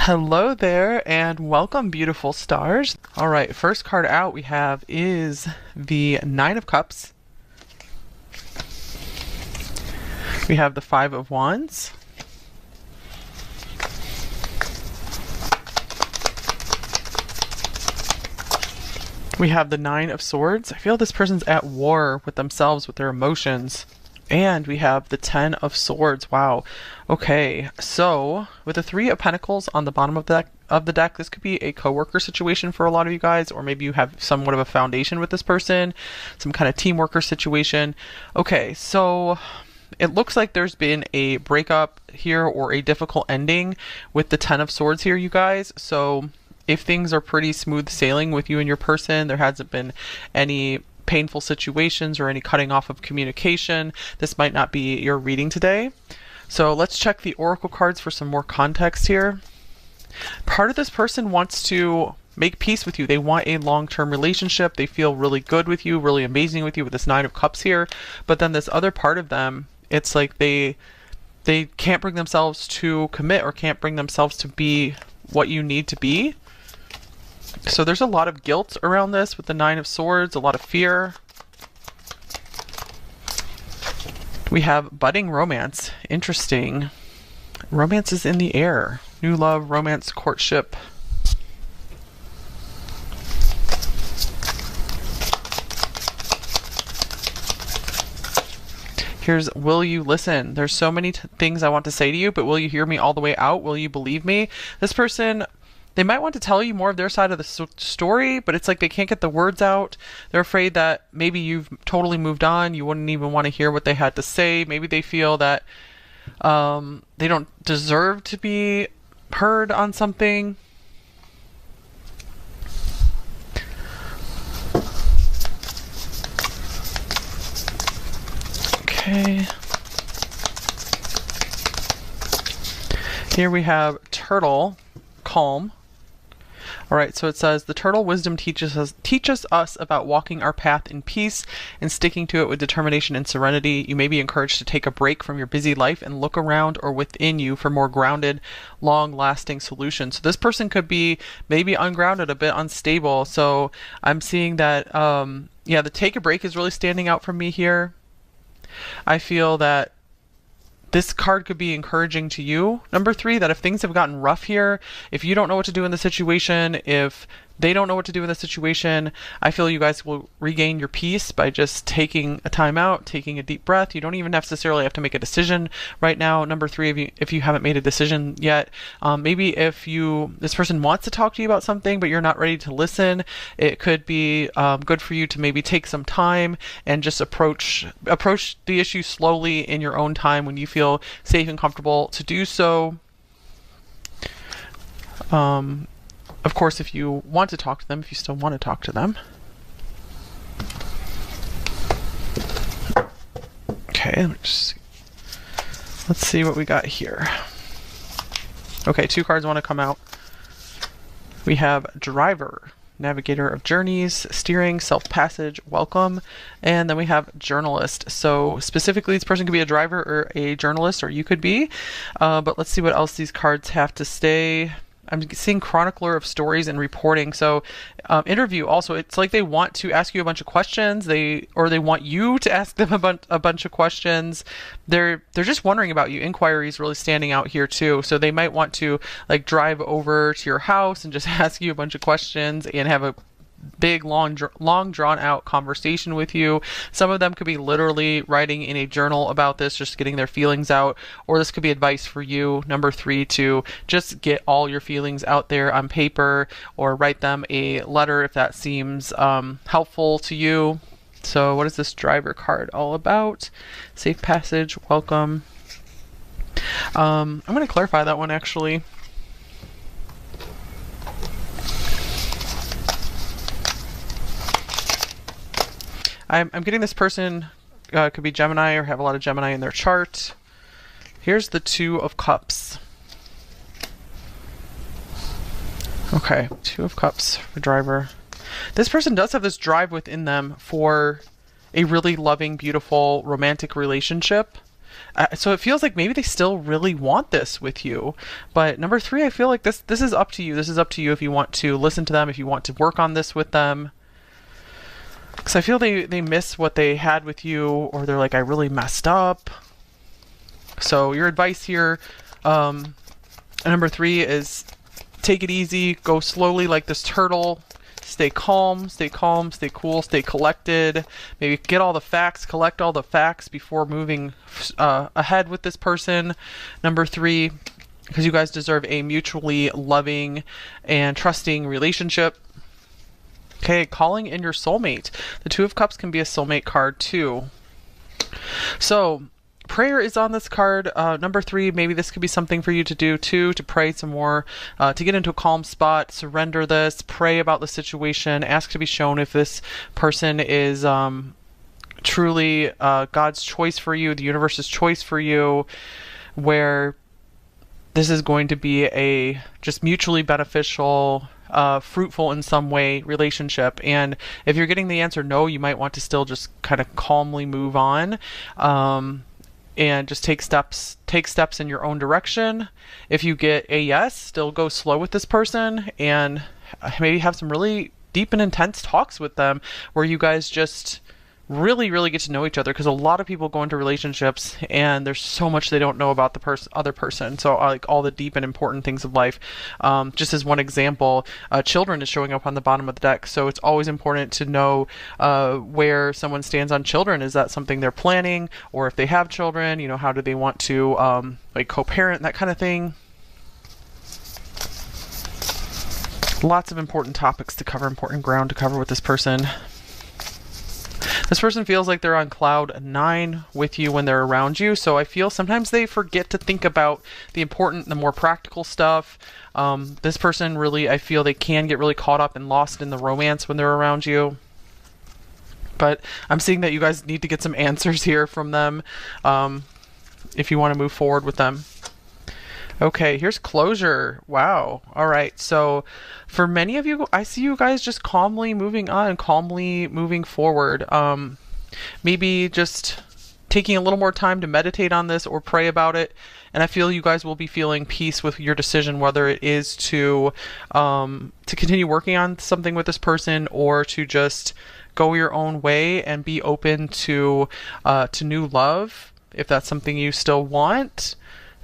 Hello there and welcome, beautiful stars. All right, first card out we have is the Nine of Cups. We have the Five of Wands. We have the Nine of Swords. I feel this person's at war with themselves, with their emotions. And we have the Ten of Swords. Wow. Okay, so with the Three of Pentacles on the bottom of the deck, this could be a coworker situation for a lot of you guys, or maybe you have somewhat of a foundation with this person, some kind of team worker situation. Okay, so it looks like there's been a breakup here or a difficult ending with the Ten of Swords here, you guys. So if things are pretty smooth sailing with you and your person, there hasn't been any painful situations or any cutting off of communication, this might not be your reading today. So let's check the oracle cards for some more context here. Part of this person wants to make peace with you. They want a long-term relationship. They feel really good with you, really amazing with you with this Nine of Cups here. But then this other part of them, it's like they can't bring themselves to commit or can't bring themselves to be what you need to be. So there's a lot of guilt around this with the Nine of Swords, a lot of fear. We have budding romance. Interesting. Romance is in the air. New love, romance, courtship. Here's will you listen? There's so many things I want to say to you, but will you hear me all the way out? Will you believe me? This person, they might want to tell you more of their side of the story, but it's like they can't get the words out. They're afraid that maybe you've totally moved on. You wouldn't even want to hear what they had to say. Maybe they feel that they don't deserve to be heard on something. Okay. Here we have Turtle, calm. All right, so it says, the turtle wisdom teaches us about walking our path in peace and sticking to it with determination and serenity. You may be encouraged to take a break from your busy life and look around or within you for more grounded, long-lasting solutions. So this person could be maybe ungrounded, a bit unstable. So I'm seeing that, yeah, the take a break is really standing out for me here. I feel that this card could be encouraging to you. Number three, that if things have gotten rough here, if you don't know what to do in the situation, if they don't know what to do in the situation, I feel you guys will regain your peace by just taking a time out, taking a deep breath. You don't even necessarily have to make a decision right now. Number three, if you haven't made a decision yet, maybe if this person wants to talk to you about something, but you're not ready to listen, it could be good for you to maybe take some time and just approach the issue slowly in your own time when you feel safe and comfortable to do so. Of course, if you want to talk to them, if you still want to talk to them. Okay, let's see what we got here. Okay, two cards want to come out. We have Driver, Navigator of Journeys, Steering, Self-Passage, Welcome, and then we have Journalist. So specifically, this person could be a driver or a journalist, or you could be. But let's see what else these cards have to say. I'm seeing chronicler of stories and reporting. So interview also, it's like they want to ask you a bunch of questions. They want you to ask them a bunch of questions. They're just wondering about you. Inquiry is really standing out here too. So they might want to like drive over to your house and just ask you a bunch of questions and have a big long drawn out conversation with you. Some of them could be literally writing in a journal about this, just getting their feelings out, or this could be advice for you, number three, to just get all your feelings out there on paper or write them a letter if that seems helpful to you. So what is this Driver card all about? Safe passage, welcome. I'm going to clarify that one actually. I'm getting this person could be Gemini or have a lot of Gemini in their chart. Here's the Two of Cups. Okay, Two of Cups for Driver. This person does have this drive within them for a really loving, beautiful, romantic relationship. So it feels like maybe they still really want this with you. But number three, I feel like this is up to you. This is up to you if you want to listen to them, if you want to work on this with them. Because I feel they miss what they had with you, or they're like, I really messed up. So your advice here, number three, is take it easy, go slowly like this turtle. Stay calm, stay calm, stay cool, stay collected. Maybe get all the facts, collect all the facts before moving ahead with this person. Number three, because you guys deserve a mutually loving and trusting relationship. Okay, calling in your soulmate. The Two of Cups can be a soulmate card too. So, prayer is on this card. Number three, maybe this could be something for you to do too, to pray some more, to get into a calm spot, surrender this, pray about the situation, ask to be shown if this person is truly God's choice for you, the universe's choice for you, where this is going to be a just mutually beneficial, fruitful in some way relationship. And if you're getting the answer no, you might want to still just kind of calmly move on. And just take steps in your own direction. If you get a yes, still go slow with this person and maybe have some really deep and intense talks with them where you guys just really, really get to know each other, because a lot of people go into relationships and there's so much they don't know about the other person. So like all the deep and important things of life. Just as one example, children is showing up on the bottom of the deck. So it's always important to know where someone stands on children. Is that something they're planning? Or if they have children, you know, how do they want to like co-parent, that kind of thing. Lots of important topics to cover, important ground to cover with this person. This person feels like they're on cloud 9 with you when they're around you. So I feel sometimes they forget to think about the important, the more practical stuff. This person really, I feel they can get really caught up and lost in the romance when they're around you. But I'm seeing that you guys need to get some answers here from them if you want to move forward with them. Okay, here's closure. Wow. All right. So for many of you, I see you guys just calmly moving on, calmly moving forward. Maybe just taking a little more time to meditate on this or pray about it. And I feel you guys will be feeling peace with your decision, whether it is to continue working on something with this person or to just go your own way and be open to new love, if that's something you still want.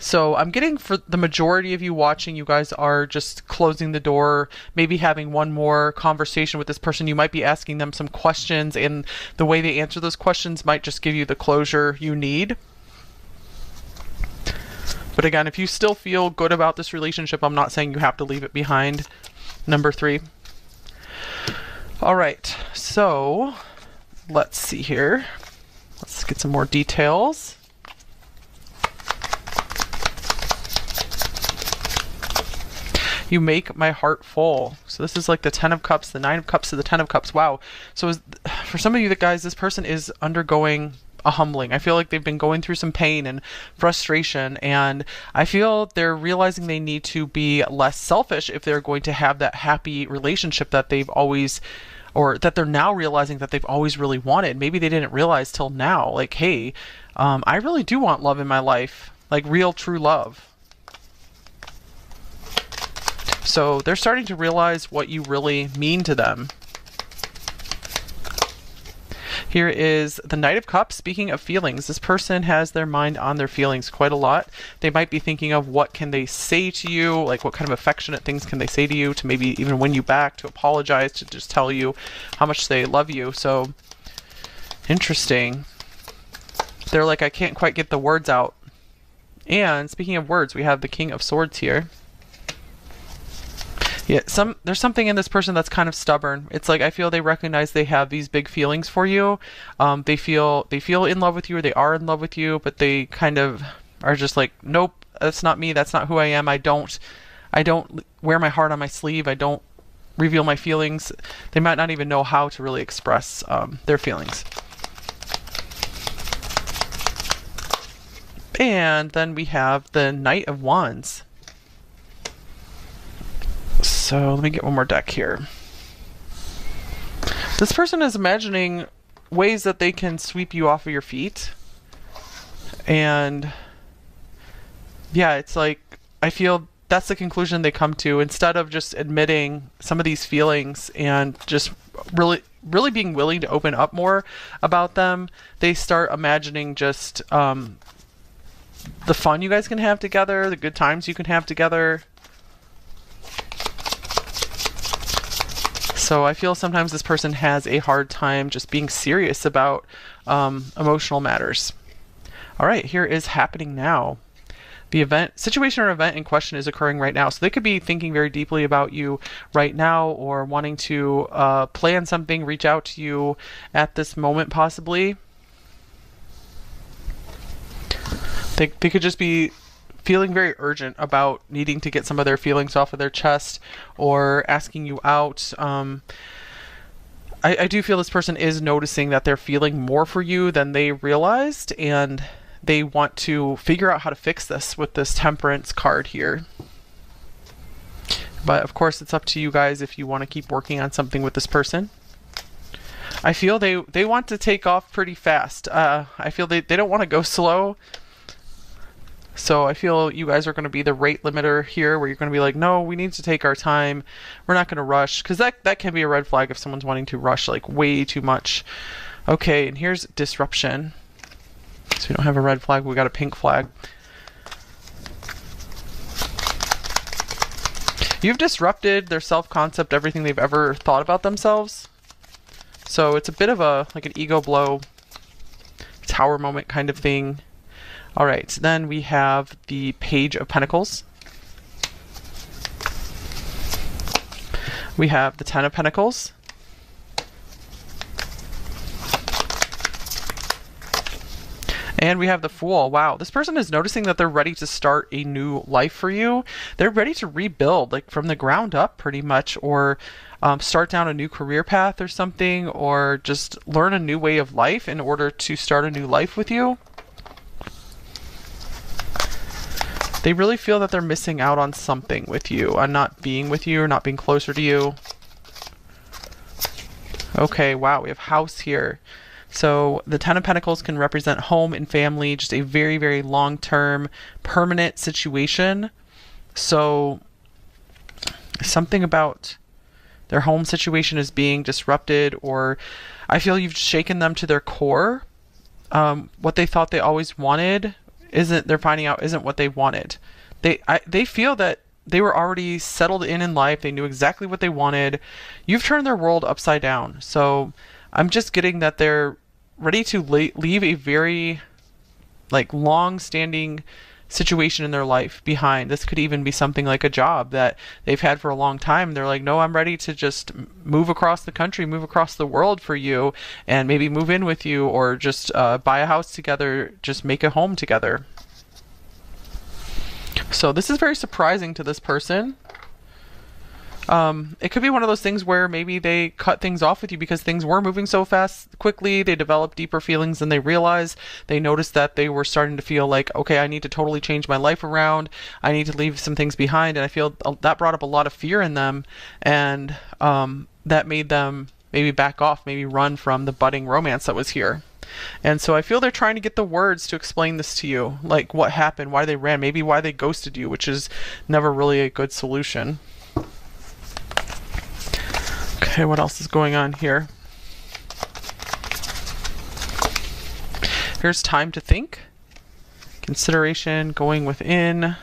So I'm getting, for the majority of you watching, you guys are just closing the door, maybe having one more conversation with this person. You might be asking them some questions, and the way they answer those questions might just give you the closure you need. But again, if you still feel good about this relationship, I'm not saying you have to leave it behind. Number three. All right, so let's see here. Let's get some more details. You make my heart full. So this is like the 10 of Cups, the 9 of Cups to the 10 of Cups. Wow. So for some of you guys, this person is undergoing a humbling. I feel like they've been going through some pain and frustration, and I feel they're realizing they need to be less selfish if they're going to have that happy relationship that they've always, or that they're now realizing that they've always really wanted. Maybe they didn't realize till now, like, hey, I really do want love in my life, like real, true love. So they're starting to realize what you really mean to them. Here is the Knight of Cups. Speaking of feelings, this person has their mind on their feelings quite a lot. They might be thinking of what can they say to you, like what kind of affectionate things can they say to you to maybe even win you back, to apologize, to just tell you how much they love you. So interesting. They're like, I can't quite get the words out. And speaking of words, we have the King of Swords here. Yeah, there's something in this person that's kind of stubborn. It's like, I feel they recognize they have these big feelings for you. They feel in love with you, or they are in love with you, but they kind of are just like, nope, that's not me. That's not who I am. I don't wear my heart on my sleeve. I don't reveal my feelings. They might not even know how to really express their feelings. And then we have the Knight of Wands. So let me get one more deck here. This person is imagining ways that they can sweep you off of your feet. And yeah, it's like, I feel that's the conclusion they come to instead of just admitting some of these feelings and just really being willing to open up more about them. They start imagining just the fun you guys can have together, the good times you can have together. So I feel sometimes this person has a hard time just being serious about emotional matters. All right, here is happening now. The event, situation or event in question is occurring right now. So they could be thinking very deeply about you right now, or wanting to plan something, reach out to you at this moment possibly. They could just be feeling very urgent about needing to get some of their feelings off of their chest, or asking you out. I do feel this person is noticing that they're feeling more for you than they realized, and they want to figure out how to fix this with this Temperance card here. But of course, it's up to you guys if you want to keep working on something with this person. I feel they want to take off pretty fast. I feel they don't want to go slow. So I feel you guys are going to be the rate limiter here, where you're going to be like, no, we need to take our time. We're not going to rush, because that can be a red flag if someone's wanting to rush like way too much. Okay, and here's disruption. So we don't have a red flag, we got a pink flag. You've disrupted their self-concept, everything they've ever thought about themselves. So it's a bit of like an ego blow, tower moment kind of thing. All right, then we have the Page of Pentacles. We have the Ten of Pentacles. And we have the Fool. Wow, this person is noticing that they're ready to start a new life for you. They're ready to rebuild, like from the ground up pretty much, or start down a new career path or something, or just learn a new way of life in order to start a new life with you. They really feel that they're missing out on something with you, on not being with you or not being closer to you. Okay, wow, we have House here. So the Ten of Pentacles can represent home and family, just a very, very long-term, permanent situation. So something about their home situation is being disrupted, or I feel you've shaken them to their core. What they thought they always wanted they're finding out isn't what they wanted. They feel that they were already settled in life. They knew exactly what they wanted. You've turned their world upside down. So I'm just getting that they're ready to leave a very like long-standing situation in their life behind. This could even be something like a job that they've had for a long time. They're like, no, I'm ready to just move across the country, move across the world for you, and maybe move in with you, or just buy a house together, just make a home together. So this is very surprising to this person. It could be one of those things where maybe they cut things off with you because things were moving so fast, quickly. They developed deeper feelings than they realized. They noticed that they were starting to feel like, okay, I need to totally change my life around. I need to leave some things behind. And I feel that brought up a lot of fear in them. And that made them maybe back off, maybe run from the budding romance that was here. And so I feel they're trying to get the words to explain this to you, like what happened, why they ran, maybe why they ghosted you, which is never really a good solution. Okay, what else is going on here? Here's time to think. Consideration, going within.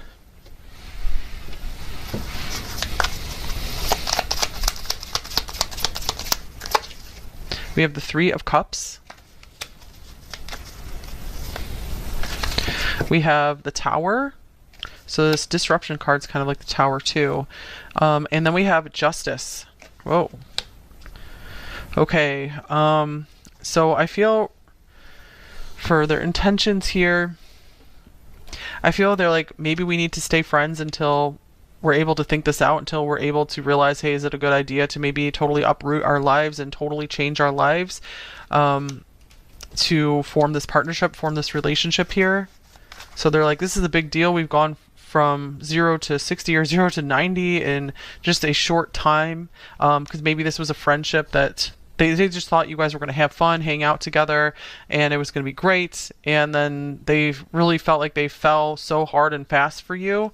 We have the Three of Cups. We have the Tower. So this disruption card is kind of like the Tower too. And then we have Justice. Whoa. Okay, so I feel for their intentions here, I feel they're like, maybe we need to stay friends until we're able to think this out, until we're able to realize, hey, is it a good idea to maybe totally uproot our lives and totally change our lives to form this partnership, form this relationship here. So they're like, this is a big deal. We've gone from 0 to 60 or 0 to 90 in just a short time, because maybe this was a friendship that they just thought you guys were going to have fun, hang out together, and it was going to be great. And then they really felt like they fell so hard and fast for you.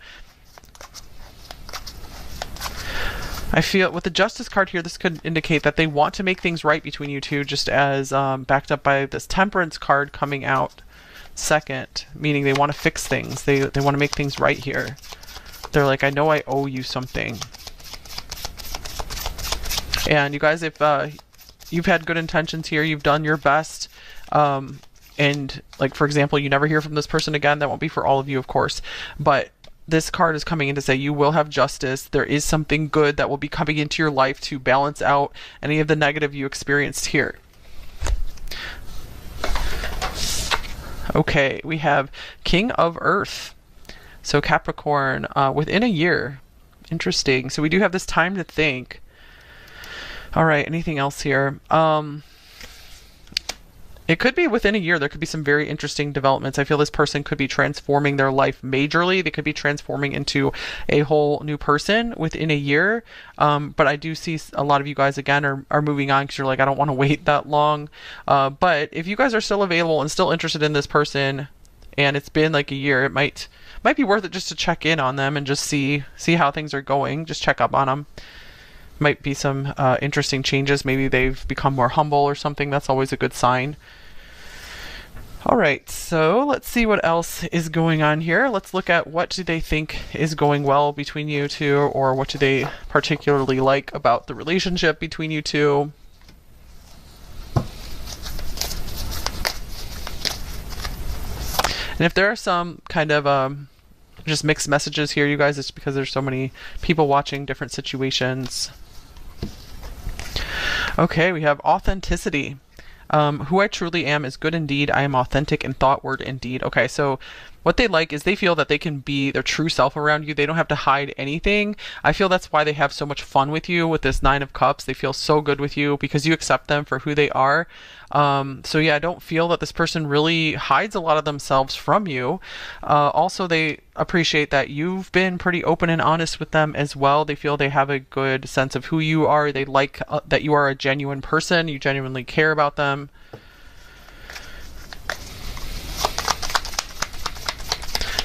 I feel with the Justice card here, this could indicate that they want to make things right between you two, just as backed up by this Temperance card coming out second, meaning they want to fix things. They want to make things right here. They're like, I know I owe you something. And you guys, if you've had good intentions here, you've done your best, and like, for example, you never hear from this person again, that won't be for all of you, of course, but this card is coming in to say you will have justice. There is something good that will be coming into your life to balance out any of the negative you experienced here. Okay, we have King of Earth. So Capricorn, within a year. Interesting. So we do have this time to think. All right, anything else here? It could be within a year. There could be some very interesting developments. I feel this person could be transforming their life majorly. They could be transforming into a whole new person within a year. But I do see a lot of you guys, again, are moving on because you're like, I don't want to wait that long. But if you guys are still available and still interested in this person, and it's been like a year, it might be worth it just to check in on them and just see how things are going. Just check up on them. Might be some interesting changes. Maybe they've become more humble or something. That's always a good sign. All right, so let's see what else is going on here. Let's look at what do they think is going well between you two, or what do they particularly like about the relationship between you two. And if there are some kind of just mixed messages here, you guys, it's because there's so many people watching different situations. Okay, we have authenticity. Who I truly am is good indeed. I am authentic in thought, word, and deed. Okay, so what they like is they feel that they can be their true self around you. They don't have to hide anything. I feel that's why they have so much fun with you with this Nine of Cups. They feel so good with you because you accept them for who they are. So yeah, I don't feel that this person really hides a lot of themselves from you. Also, they appreciate that you've been pretty open and honest with them as well. They feel they have a good sense of who you are. They like that you are a genuine person. You genuinely care about them.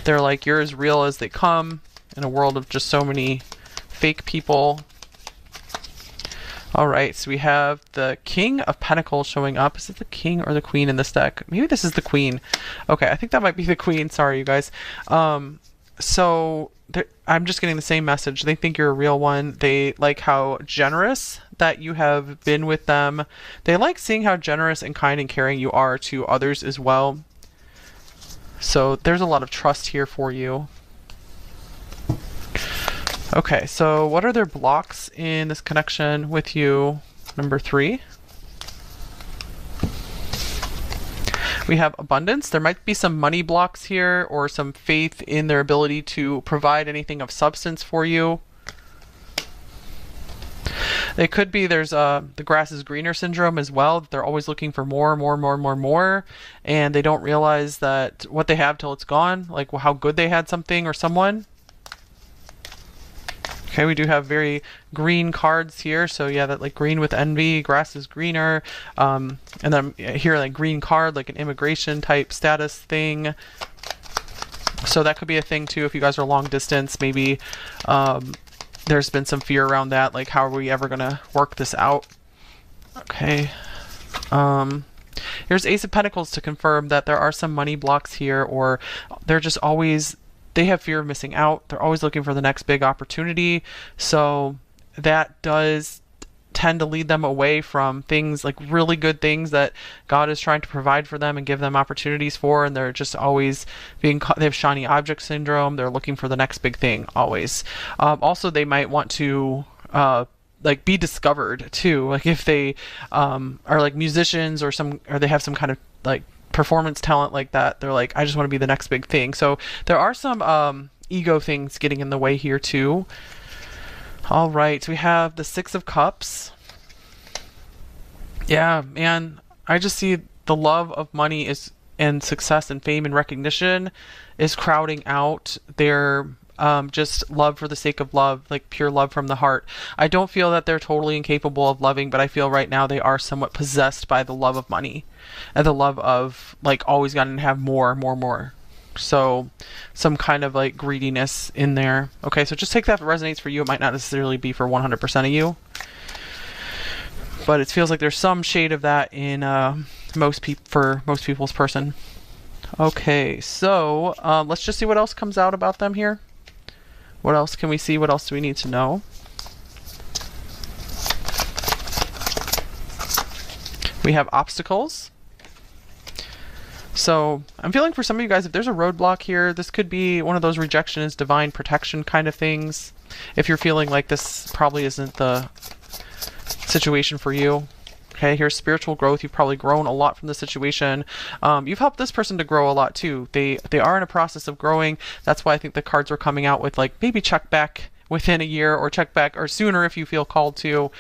They're like, you're as real as they come in a world of just so many fake people. All right, so we have the King of Pentacles showing up. Is it the King or the Queen in this deck? Maybe this is the Queen. Okay, I think that might be the Queen. Sorry, you guys. So I'm just getting the same message. They think you're a real one. They like how generous that you have been with them. They like seeing how generous and kind and caring you are to others as well. So there's a lot of trust here for you. Okay, so what are their blocks in this connection with you? Number 3. We have abundance. There might be some money blocks here or some faith in their ability to provide anything of substance for you. It could be there's the grass is greener syndrome as well. They're always looking for more, and they don't realize that what they have till it's gone, like how good they had something or someone. Okay, we do have very green cards here. So yeah, that like green with envy, grass is greener. And then here like green card, like an immigration type status thing. So that could be a thing too if you guys are long distance. Maybe there's been some fear around that, like how are we ever gonna work this out? Okay. Here's Ace of Pentacles to confirm that there are some money blocks here, or they're just always, they have fear of missing out. They're always looking for the next big opportunity. So that does tend to lead them away from things like really good things that God is trying to provide for them and give them opportunities for, and they're just always being they have shiny object syndrome. They're looking for the next big thing always. Also, they might want to like be discovered too, like if they are like musicians or they have some kind of like performance talent like that. They're like, I just want to be the next big thing. So there are some ego things getting in the way here too. All right, we have the Six of Cups. Yeah, man, I just see the love of money and success and fame and recognition is crowding out their just love for the sake of love, like pure love from the heart. I don't feel that they're totally incapable of loving, but I feel right now they are somewhat possessed by the love of money and the love of like always gotta have more, more, more. So some kind of like greediness in there. Okay, so just take that if it resonates for you. It might not necessarily be for 100% of you, but it feels like there's some shade of that in for most people's person. Okay, so let's just see what else comes out about them here. What else can we see? What else do we need to know? We have obstacles. So I'm feeling for some of you guys, if there's a roadblock here, this could be one of those rejection is divine protection kind of things. If you're feeling like this probably isn't the situation for you. Okay, here's spiritual growth. You've probably grown a lot from the situation. You've helped this person to grow a lot too. They are in a process of growing. That's why I think the cards are coming out with like maybe check back within a year or check back or sooner if you feel called to.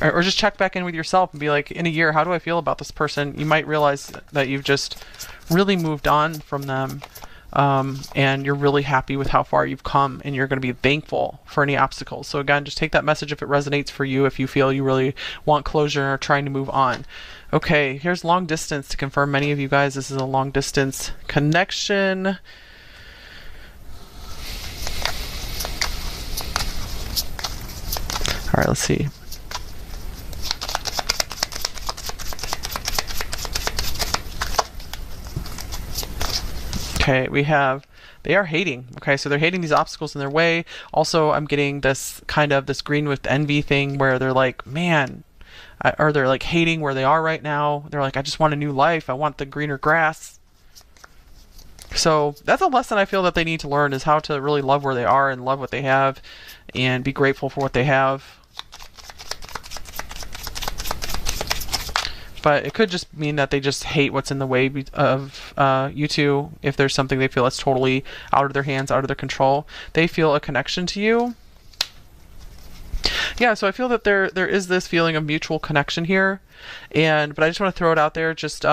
Or just check back in with yourself and be like, in a year, how do I feel about this person? You might realize that you've just really moved on from them, and you're really happy with how far you've come, and you're going to be thankful for any obstacles. So again, just take that message if it resonates for you, if you feel you really want closure or trying to move on. Okay, here's long distance to confirm many of you guys this is a long distance connection. All right, let's see. Okay, we have, they are hating. Okay, so they're hating these obstacles in their way. Also, I'm getting this kind of this green with envy thing where they're like, man, or they're like hating where they are right now. They're like, I just want a new life. I want the greener grass. So that's a lesson I feel that they need to learn, is how to really love where they are and love what they have and be grateful for what they have. But it could just mean that they just hate what's in the way of you two. If there's something they feel that's totally out of their hands, out of their control, they feel a connection to you. Yeah, so I feel that there is this feeling of mutual connection here, but I just want to throw it out there. Just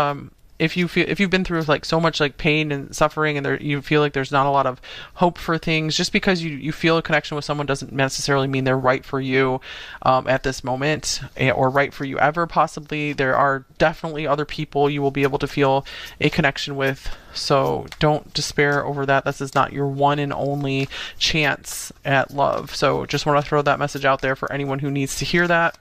if you've been through like so much like pain and suffering, and you feel like there's not a lot of hope for things, just because you feel a connection with someone doesn't necessarily mean they're right for you at this moment, or right for you ever. Possibly there are definitely other people you will be able to feel a connection with, so don't despair over that. This is not your one and only chance at love. So just want to throw that message out there for anyone who needs to hear that.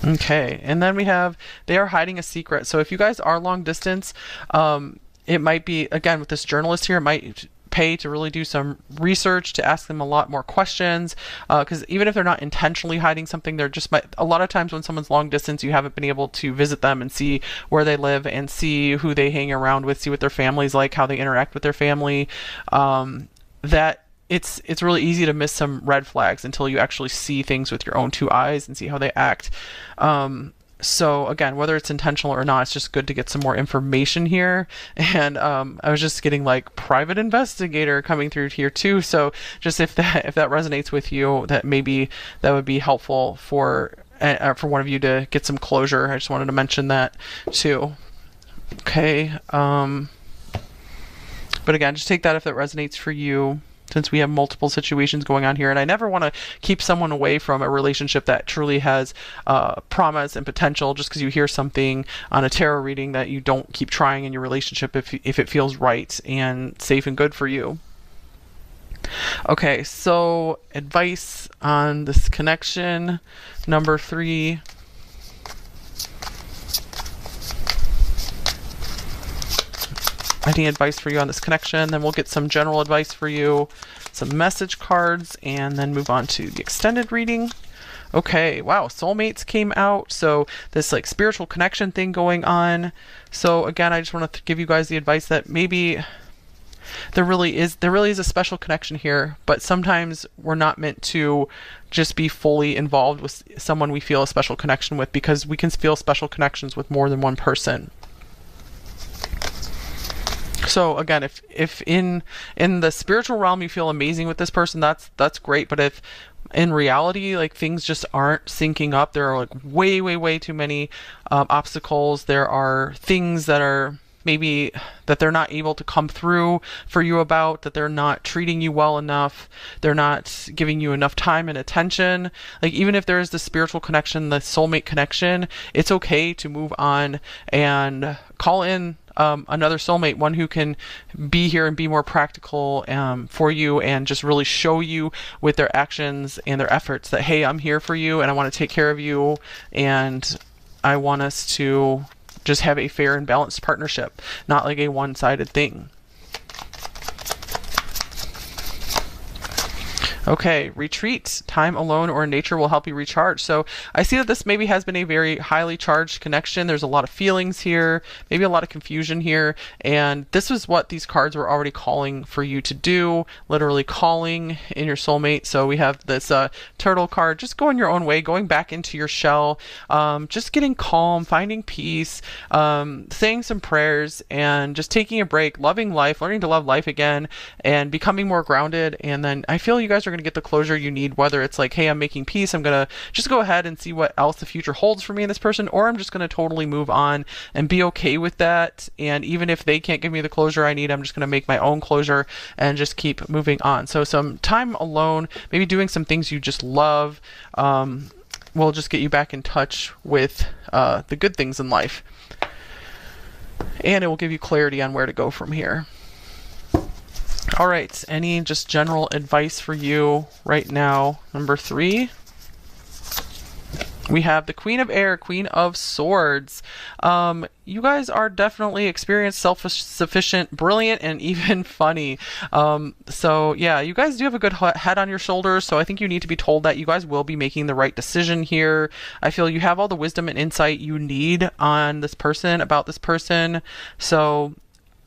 Okay, and then we have, they are hiding a secret. So if you guys are long distance, it might be, again, with this journalist here, it might pay to really do some research, to ask them a lot more questions, because even if they're not intentionally hiding something, they're just a lot of times when someone's long distance, you haven't been able to visit them and see where they live and see who they hang around with, see what their family's like, how they interact with their family, that it's really easy to miss some red flags until you actually see things with your own two eyes and see how they act. So again, whether it's intentional or not, it's just good to get some more information here. And I was just getting like private investigator coming through here too. So just if that resonates with you, that maybe that would be helpful for one of you to get some closure. I just wanted to mention that too. Okay. But again, just take that if that resonates for you, since we have multiple situations going on here. And I never want to keep someone away from a relationship that truly has promise and potential just because you hear something on a tarot reading, that you don't keep trying in your relationship if it feels right and safe and good for you. Okay, so advice on this connection, number 3. Any advice for you on this connection? Then we'll get some general advice for you, some message cards, and then move on to the extended reading. Okay, wow, soulmates came out. So this like spiritual connection thing going on. So again, I just want to give you guys the advice that maybe there really is a special connection here, but sometimes we're not meant to just be fully involved with someone we feel a special connection with, because we can feel special connections with more than one person. So again, if in the spiritual realm you feel amazing with this person, that's great. But if in reality, like, things just aren't syncing up, there are like way too many obstacles. There are things that are maybe that they're not able to come through for you about, that they're not treating you well enough, they're not giving you enough time and attention. Like, even if there is the spiritual connection, the soulmate connection, it's okay to move on and call in another soulmate, one who can be here and be more practical for you, and just really show you with their actions and their efforts that, hey, I'm here for you and I want to take care of you, and I want us to just have a fair and balanced partnership, not like a one-sided thing. Okay, retreat. Time alone or in nature will help you recharge. So I see that this maybe has been a very highly charged connection. There's a lot of feelings here, maybe a lot of confusion here. And this is what these cards were already calling for you to do, literally calling in your soulmate. So we have this turtle card, just going your own way, going back into your shell, just getting calm, finding peace, saying some prayers, and just taking a break, loving life, learning to love life again, and becoming more grounded. And then I feel you guys are going to get the closure you need, whether it's like, hey, I'm making peace, I'm going to just go ahead and see what else the future holds for me and this person, or I'm just going to totally move on and be okay with that. And even if they can't give me the closure I need, I'm just going to make my own closure and just keep moving on. So some time alone, maybe doing some things you just love, will just get you back in touch with the good things in life. And it will give you clarity on where to go from here. All right, any just general advice for you right now? Number 3, we have the Queen of Air, Queen of Swords. You guys are definitely experienced, self-sufficient, brilliant, and even funny. So yeah, you guys do have a good head on your shoulders, so I think you need to be told that you guys will be making the right decision here. I feel you have all the wisdom and insight you need on this person, about this person. So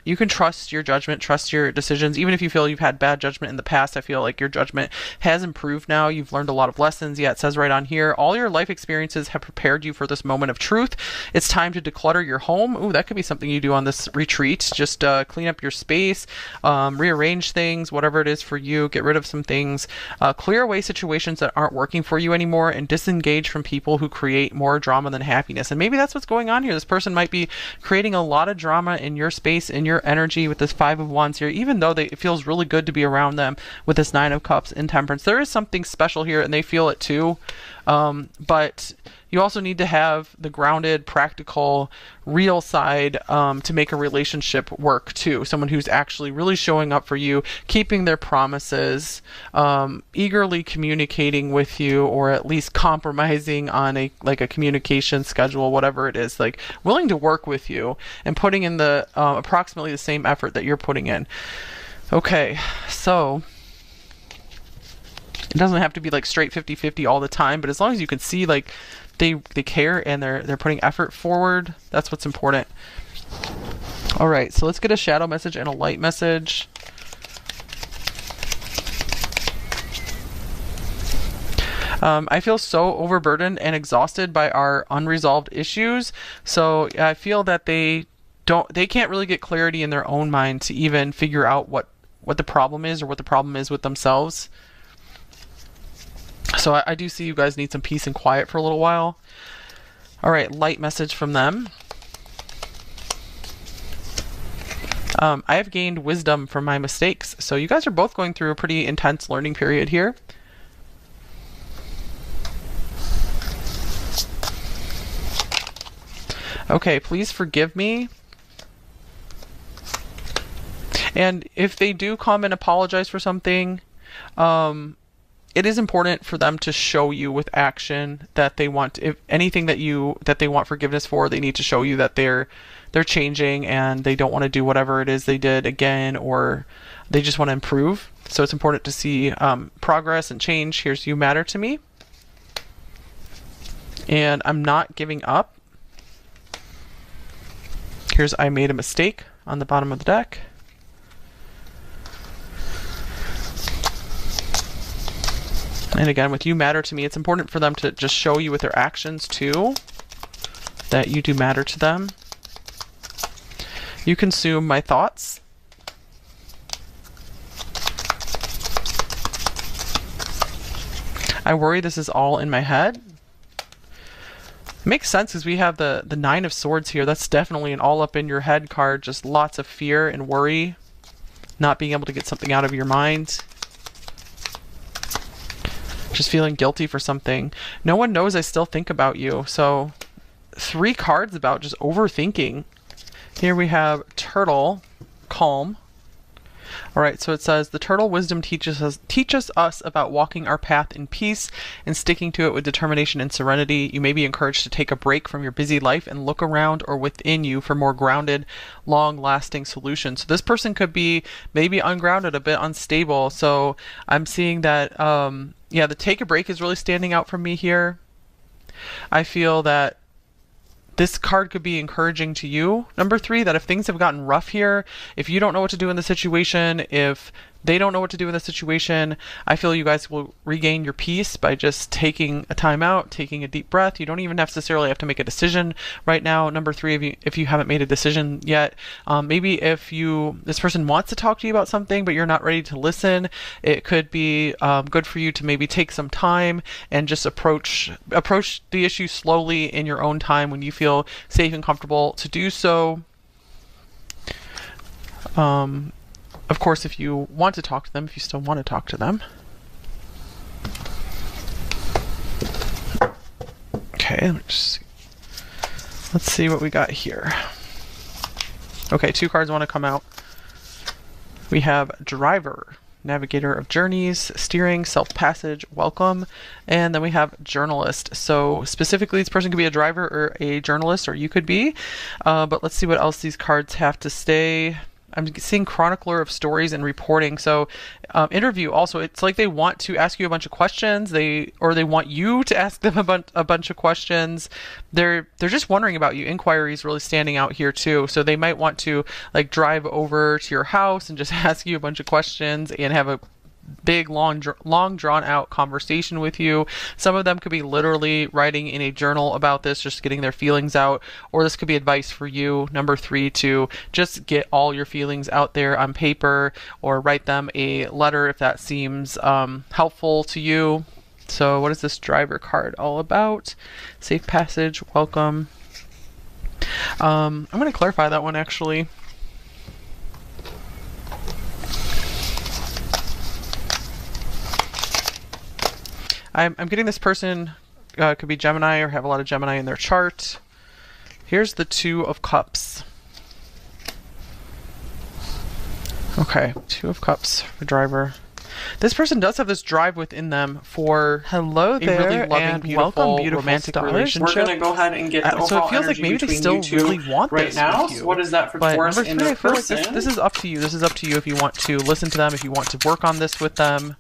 you can trust your judgment, trust your decisions. Even if you feel you've had bad judgment in the past, I feel like your judgment has improved now. You've learned a lot of lessons. Yeah, it says right on here, all your life experiences have prepared you for this moment of truth. It's time to declutter your home. Ooh, that could be something you do on this retreat. Just clean up your space, rearrange things, whatever it is for you. Get rid of some things. Clear away situations that aren't working for you anymore, and disengage from people who create more drama than happiness. And maybe that's what's going on here. This person might be creating a lot of drama in your space, in your energy, with this 5 of Wands here, even though it feels really good to be around them with this 9 of Cups in Temperance. There is something special here, and they feel it too. But you also need to have the grounded, practical, real side to make a relationship work too. Someone who's actually really showing up for you, keeping their promises, eagerly communicating with you, or at least compromising on a communication schedule, whatever it is, like willing to work with you and putting in the approximately the same effort that you're putting in. Okay, so it doesn't have to be like straight 50-50 all the time, but as long as you can see like they care and they're putting effort forward, that's what's important. All right, so let's get a shadow message and a light message. I feel so overburdened and exhausted by our unresolved issues. So I feel that they can't really get clarity in their own mind to even figure out what the problem is, or what the problem is with themselves. So I do see you guys need some peace and quiet for a little while. All right, light message from them. I have gained wisdom from my mistakes. So you guys are both going through a pretty intense learning period here. Okay, please forgive me. And if they do come and apologize for something, it is important for them to show you with action that they want, if anything that they want forgiveness for, they need to show you that they're changing and they don't want to do whatever it is they did again, or they just want to improve. So it's important to see progress and change. Here's you matter to me. And I'm not giving up. Here's I made a mistake on the bottom of the deck. And again, with you matter to me, it's important for them to just show you with their actions too that you do matter to them. You consume my thoughts. I worry this is all in my head. Makes sense because we have the Nine of Swords here. That's definitely an all up in your head card. Just lots of fear and worry. Not being able to get something out of your mind. Just feeling guilty for something. No one knows I still think about you. So 3 cards about just overthinking. Here we have Turtle, Calm. All right, so it says, the turtle wisdom teaches us about walking our path in peace and sticking to it with determination and serenity. You may be encouraged to take a break from your busy life and look around or within you for more grounded, long-lasting solutions. So this person could be maybe ungrounded, a bit unstable. So I'm seeing that, yeah, the take a break is really standing out for me here. I feel that this card could be encouraging to you, number 3, that if things have gotten rough here, if you don't know what to do in the situation, if they don't know what to do in the situation, I feel you guys will regain your peace by just taking a time out, taking a deep breath. You don't even necessarily have to make a decision right now. Number 3, if you haven't made a decision yet, maybe if this person wants to talk to you about something, but you're not ready to listen, it could be good for you to maybe take some time and just approach the issue slowly in your own time when you feel safe and comfortable to do so. Of course, if you want to talk to them, if you still want to talk to them. Okay, let's see what we got here. Okay, 2 cards want to come out. We have Driver, Navigator of Journeys, Steering, Self-Passage, Welcome, and then we have Journalist. So specifically, this person could be a driver or a journalist, or you could be. But let's see what else these cards have to say. I'm seeing chronicler of stories and reporting. So interview also, it's like they want to ask you a bunch of questions. They want you to ask them a bunch of questions. They're just wondering about you. Inquiry is really standing out here too. So they might want to like drive over to your house and just ask you a bunch of questions and have a big long drawn out conversation with you. Some of them could be literally writing in a journal about this, just getting their feelings out, or this could be advice for you, number 3, to just get all your feelings out there on paper, or write them a letter if that seems helpful to you. So what is this Driver card all about? Safe passage, welcome. I'm going to clarify that one actually. I'm getting this person could be Gemini or have a lot of Gemini in their chart. Here's the 2 of Cups. Okay, 2 of Cups for Driver. This person does have this drive within them for hello there, a really loving, and beautiful, welcome, romantic stars. relationship. We're going to go ahead and get the overall so it feels like energy maybe they between still you two really want right this now. with you. So what is that for But Taurus number 3, in their I feel like person? this is up to you. This is up to you if you want to listen to them, if you want to work on this with them.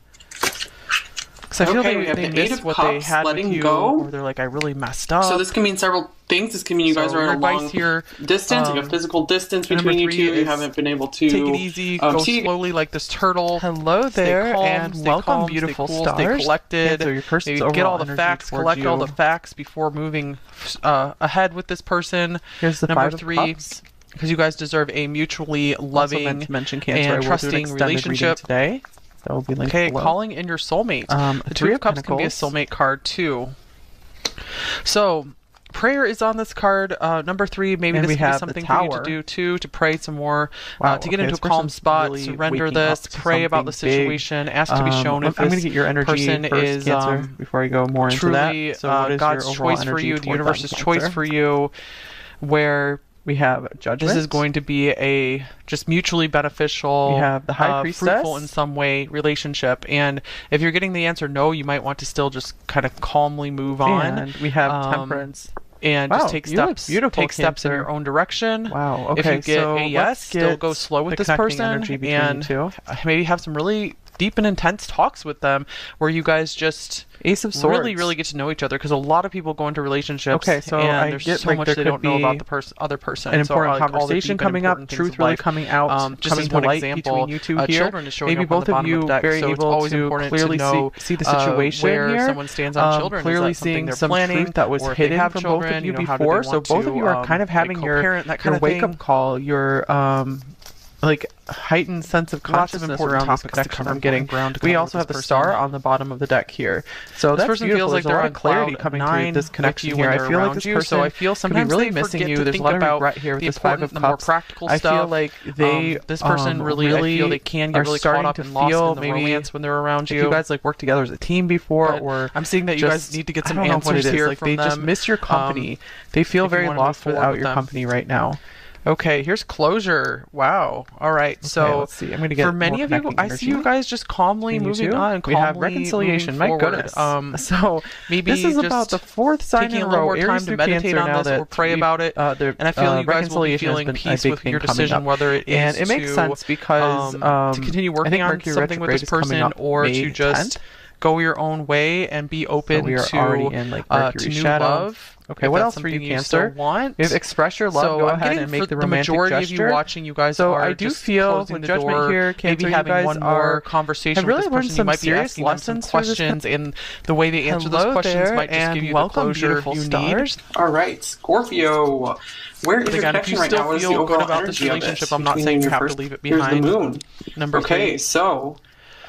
Because I feel they miss what they had with you, or they're like, I really messed up. So this can mean several things. This can mean you guys are at a long distance, like a physical distance between you two. You haven't been able to take it easy, go slowly like this turtle. Hello there, calm, and welcome, calm, beautiful stay cool, stars. Stay collected. Yeah, so your person's maybe get all overall the energy facts, towards collect all you. the facts before moving ahead with this person. Here's the number 5 of 3. Cups. Because you guys deserve a mutually loving Also meant to mention, Cancer, and trusting relationship today. That will be linked okay, below. calling in your soulmate. The 2 of Cups can be a soulmate card too. So, prayer is on this card. Number 3, maybe and this could be have something for you to do too, to pray some more, wow, to get into a calm spot, really surrender this, pray about the situation, ask to be shown if I'm this get your energy person first, is Cancer, before I go more truly into that. So what is God's your overall choice for you, the towards universe's them, choice Cancer? for you, where we have Judgment. this is going to be a just mutually beneficial, we have the High Priestess, fruitful in some way relationship. And if you're getting the answer no, you might want to still just kind of calmly move on. And we have Temperance. And wow, just take steps. Beautiful, take steps in your own direction. Wow. Okay. If you get so a yes, still go slow with this person, and maybe have some really deep and intense talks with them, where you guys just Ace of Swords. really get to know each other. Because a lot of people go into relationships, okay, so and there's so much they don't know about the other person. An important so, conversation coming up, truth really coming out, just coming as to one light example, between you two here. Children is showing maybe up on both the of bottom you of the deck, very so it's able always to important clearly to know see the situation where here. someone stands on children. Clearly is that seeing they're some planning, truth that was or hidden have from children, both of you how do they before. So want both of you are to, kind of having your co-parent, that kind of wake up thing. call, your like heightened sense of consciousness around this connection I'm getting. We also have the star on the bottom of the deck here. So this person feels like they're on clarity coming through this connection here. I feel like this person so I feel sometimes could be really missing you. There's a lot of regret here with this Five of Cups. I feel like they this person really I feel they can get really caught up and lost in the romance when they're around you. You guys like worked together as a team before, or I'm seeing that you guys need to get some answers here. Like they just miss your company. They feel very lost without your company right now. Okay, here's closure. Wow. All right. Okay, so let's see. I'm gonna get for many of you, I see you guys just calmly moving on. And calmly we have reconciliation. My goodness. So maybe this is just about the fourth sign in a row. Aries time to meditate on this or pray about it. And I feel you guys will be feeling peace with your decision, whether it is and it makes sense because to continue working on something with this person or to just go your own way and be open to new love. Okay, what else for you, Cancer? We have express your love. Go ahead and make the romantic gesture. The majority of you watching, you guys are I do feel with judgment here, Cancer, maybe having one more conversation with this person. You might be asking them some questions, and the way they answer those questions might just give you the closure you need. All right, Scorpio. Where is your connection right now? What is the overall energy of this? I'm not saying you have to leave it behind. Here's the moon. Okay, so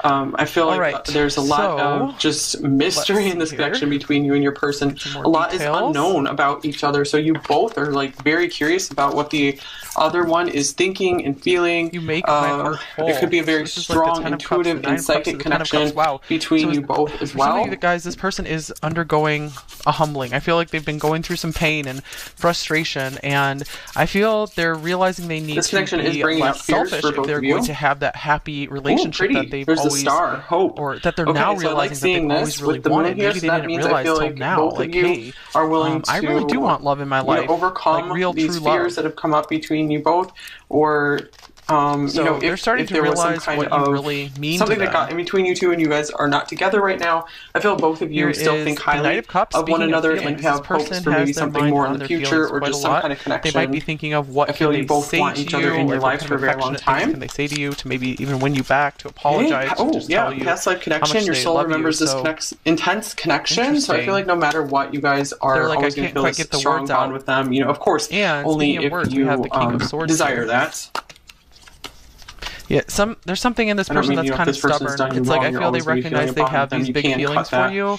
I feel like there's a lot of just mystery in this connection between you and your person. A lot is unknown about each other, so you both are like very curious about what the other one is thinking and feeling. You make my heart whole. It could be a very strong, intuitive, and psychic connection between you both as well. Some of you guys, this person is undergoing a humbling. I feel like they've been going through some pain and frustration, and I feel they're realizing they need to be less selfish if they're going to have that happy relationship that they've always star hope, or that they're now realizing that they've always really wanted. Maybe they didn't realize till now. Like, hey, are willing to, I really do want love in my life. Overcome like real, these true fears that have come up between you both, or so they're starting to realize what you really mean. Something that got in between you two, and you guys are not together right now. I feel both of you still think highly of one another and have hopes for maybe something more in the future, or just some kind of connection. They might be thinking of what I feel you both want each other in your lives for a very long time. Can they say to you to maybe even win you back, to apologize? Oh yeah, past life connection. Your soul remembers this intense connection. So I feel like no matter what, you guys are always going to feel this strong bond with them. You know, of course, only if you desire that. Yeah, there's something in this person that's kind of stubborn. It's like I feel they recognize they have these big feelings for you.